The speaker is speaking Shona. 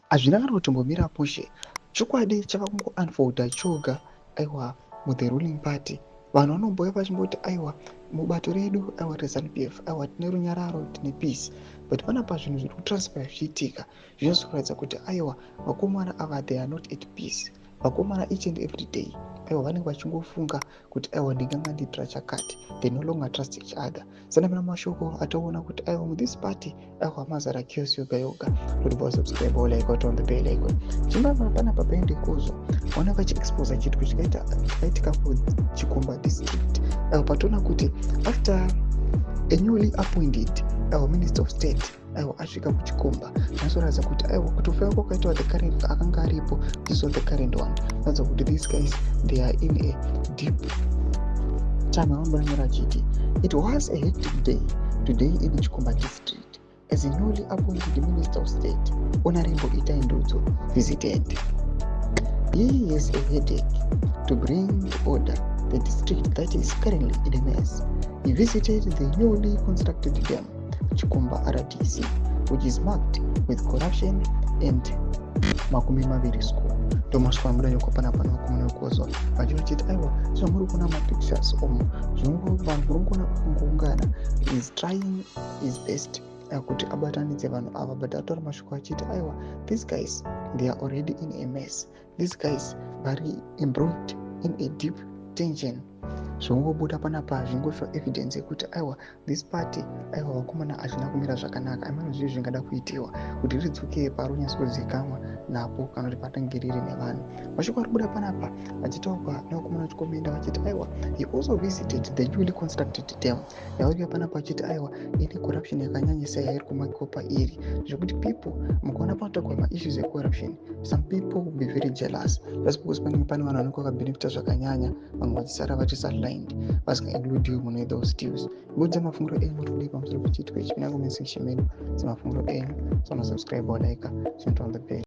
hazvina kana kutombomira poshe. Chokwadi chakakungo-unfolda choga aiwa muthe ruling party. Vanhu vanombouya vachimboti aiwa mubato redu aiwa reZANU-PF aiwa tine runyararo, tine peace, but panapa zvinhu zviri kutransfer zvichiitika zvinozoratidza kuti aiwa vakomana ava they are not at peace. Vakomana each and every day aiwa vanenge vachingofunga kuti aiwa ndinganga ndiitira chakati, they no longer trust each other. Sanamira mashoko ataona kuti aiwa muthis party aiwa mazara chaos yoga yoga. Kuti subscribe like on the bell icon. Chimba panapa paende kuzo ona vachiexposa chithu chakaitika kuChikomba district. Aiwa patoona kuti after a newly appointed minister of state aiwa asvika kuChikomba, zvinoratidza kuti aiwa kutofeva kwakaitwa the current akanga aripo, this was the current one. Zvinoratidza kuti these guys they are in a deep time. Avambonyora achiti it was a hectic day today in Chikomba district as a newly appointed minister of state Honorable Itai Ndudzo visited. He has a headache to bring order the district that is currently in a mess. He visited the newly constructed dam, Chikomba RTC, which is marked with corruption and makumi maviri school. Ndomaswa mudanyoko panapa nokumuna kuozwa vachinochiti aiwa zvamuri kuona mapictures omo vanhu vari kuona kungoungana is trying his best kuti abatanidze vanhu ava, but ataura mashoko achiti aiwa these guys they are already in a mess, these guys vari embroiled in a deep tension. Zvongobuda panapa zvingoshow evidence yekuti aiwa this party aiwa vakomana hazvina kumira zvakanaka. Ameno zvinhu zvingada kuitiwa kuti ridzoke paronyatsozivikanwa napo kana kuti patange riri nevanhu. Mashoko ari kubuda panapa achitaurwa nevakomana veChikomba vachiti aiwa he also visited the newly constructed dam. Yauriya panapa achiti aiwa ine corruption yakanyanyisa yairi kumakiwa pairi, zvekuti people mukaona panotakurwa maissues ecorruption some people will be very jealous just because pane vanhu vanenge vakabenefita zvakanyanya vamwe vachisara vachisidelined vasinga-includiwe mune those deals. Budza mafunguro enyu kudii pamusoro pechiitiko ichi. Pinanga musection menu dzemafunguro enyu, subscribe or like, turn on the bell.